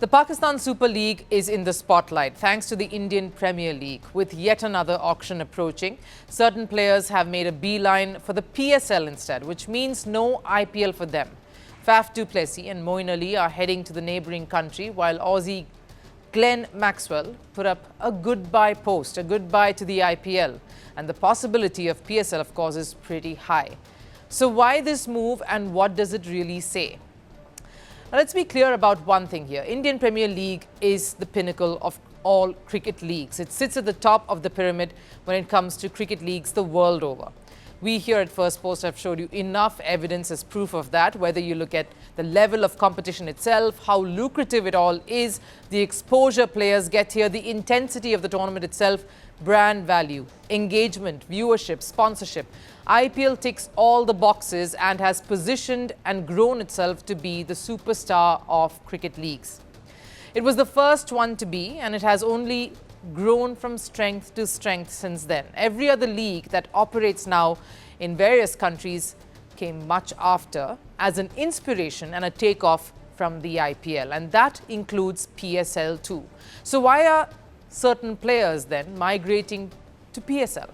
The Pakistan Super League is in the spotlight thanks to the Indian Premier League. With yet another auction approaching, certain players have made a beeline for the PSL instead, which means no IPL for them. Faf du Plessis and Moeen are heading to the neighbouring country, while Aussie Glen Maxwell put up a goodbye post, a goodbye to the IPL. And the possibility of PSL, of course, is pretty high. So why this move and what does it really say? Now, let's be clear about one thing here. Indian Premier League is the pinnacle of all cricket leagues. It sits at the top of the pyramid when it comes to cricket leagues the world over. We here at Firstpost have showed you enough evidence as proof of that, whether you look at the level of competition itself, how lucrative it all is, the exposure players get here, the intensity of the tournament itself, brand value, engagement, viewership, sponsorship. IPL ticks all the boxes and has positioned and grown itself to be the superstar of cricket leagues. It was the first one to be, and it has only grown from strength to strength since then. Every other league that operates now in various countries came much after as an inspiration and a takeoff from the IPL, and that includes PSL too. So why are certain players then migrating to PSL?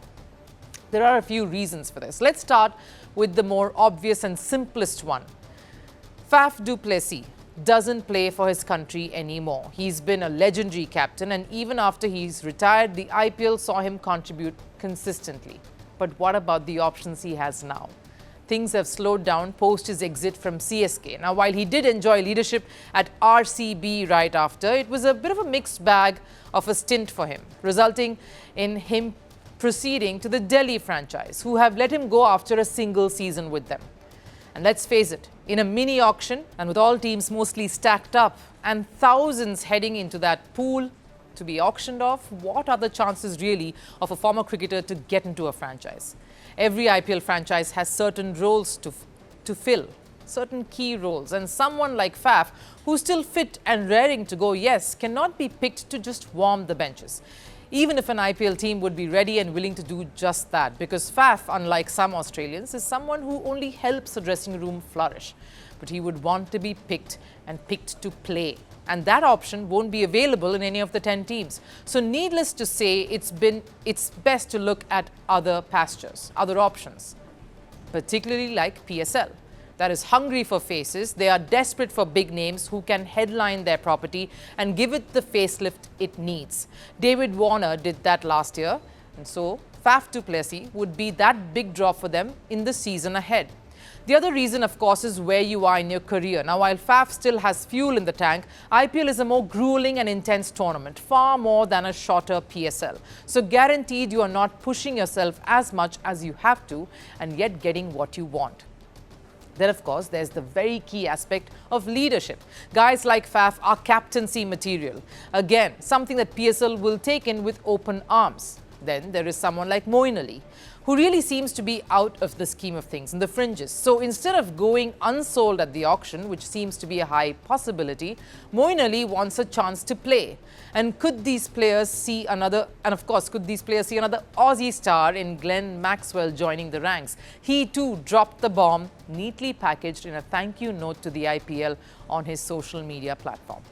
There are a few reasons for this. Let's start with the more obvious and simplest one. Faf du Plessis doesn't play for his country anymore. He's been a legendary captain, and even after he's retired, the IPL saw him contribute consistently. But what about the options he has now? Things have slowed down post his exit from CSK. Now, while he did enjoy leadership at RCB right after, it was a bit of a mixed bag of a stint for him, resulting in him proceeding to the Delhi franchise, who have let him go after a single season with them. And let's face it, in a mini auction and with all teams mostly stacked up and thousands heading into that pool to be auctioned off, what are the chances really of a former cricketer to get into a franchise? Every IPL franchise has certain roles to fill, certain key roles, and someone like Faf, who's still fit and raring to go, yes, cannot be picked to just warm the benches. Even if an IPL team would be ready and willing to do just that, because Faf, unlike some Australians, is someone who only helps a dressing room flourish. But he would want to be picked and picked to play. And that option won't be available in any of the 10 teams. So needless to say, it's best to look at other pastures, other options, particularly like PSL. That is hungry for faces. They are desperate for big names who can headline their property and give it the facelift it needs. David Warner did that last year, and so Faf du Plessis would be that big draw for them in the season ahead. The other reason, of course, is where you are in your career. Now, while Faf still has fuel in the tank, IPL is a more grueling and intense tournament, far more than a shorter PSL. So guaranteed you are not pushing yourself as much as you have to and yet getting what you want. Then, of course, there's the very key aspect of leadership. Guys like Faf are captaincy material. Again, something that PSL will take in with open arms. Then there is someone like Moeen, who really seems to be out of the scheme of things, in the fringes. So instead of going unsold at the auction, which seems to be a high possibility, Moeen wants a chance to play. And could these players see another Aussie star in Glen Maxwell joining the ranks? He too dropped the bomb, neatly packaged in a thank you note to the IPL on his social media platform.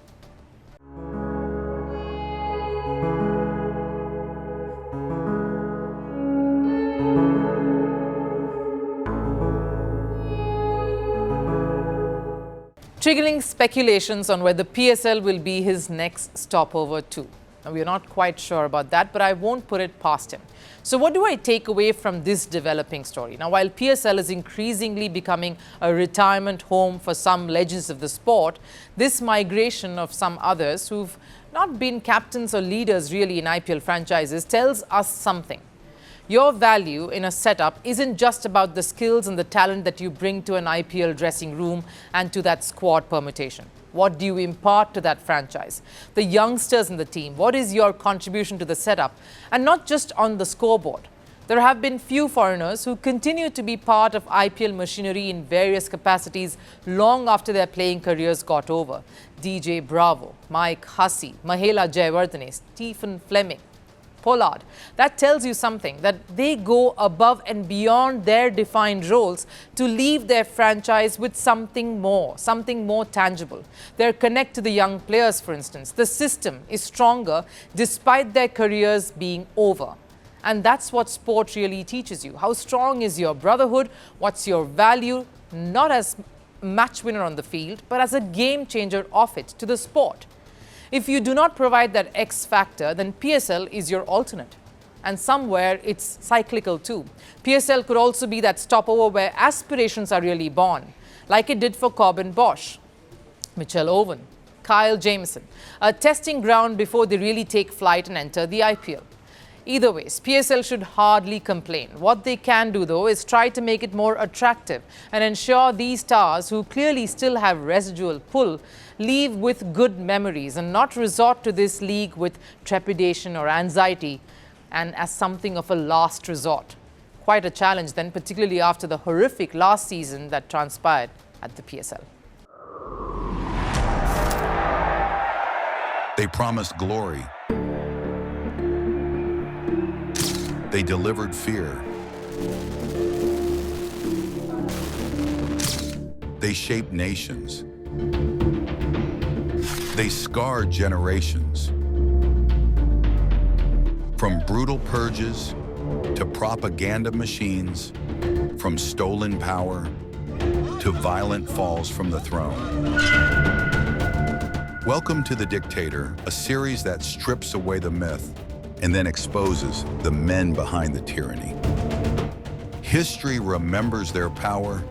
Triggering speculations on whether PSL will be his next stopover too. Now, we are not quite sure about that, but I won't put it past him. So what do I take away from this developing story? Now, while PSL is increasingly becoming a retirement home for some legends of the sport, this migration of some others who've not been captains or leaders really in IPL franchises tells us something. Your value in a setup isn't just about the skills and the talent that you bring to an IPL dressing room and to that squad permutation. What do you impart to that franchise? The youngsters in the team, what is your contribution to the setup? And not just on the scoreboard. There have been few foreigners who continue to be part of IPL machinery in various capacities long after their playing careers got over. DJ Bravo, Mike Hussey, Mahela Jayawardene, Stephen Fleming. Pollard. That tells you something, that they go above and beyond their defined roles to leave their franchise with something more tangible. Their connect to the young players, for instance. The system is stronger despite their careers being over. And that's what sport really teaches you. How strong is your brotherhood? What's your value? Not as match winner on the field, but as a game changer off it to the sport. If you do not provide that X factor, then PSL is your alternate. And somewhere it's cyclical too. PSL could also be that stopover where aspirations are really born, like it did for Corbin Bosch, Mitchell Owen, Kyle Jamieson, a testing ground before they really take flight and enter the IPL. Either ways, PSL should hardly complain. What they can do, though, is try to make it more attractive and ensure these stars, who clearly still have residual pull, leave with good memories and not resort to this league with trepidation or anxiety and as something of a last resort. Quite a challenge then, particularly after the horrific last season that transpired at the PSL. They promised glory. They delivered fear. They shaped nations. They scarred generations. From brutal purges to propaganda machines, from stolen power to violent falls from the throne. Welcome to The Dictator, a series that strips away the myth and then exposes the men behind the tyranny. History remembers their power.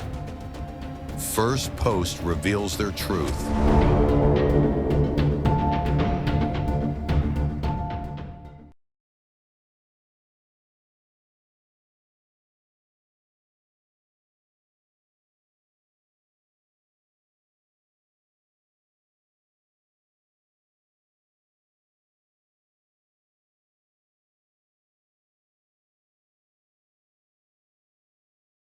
Firstpost reveals their truth.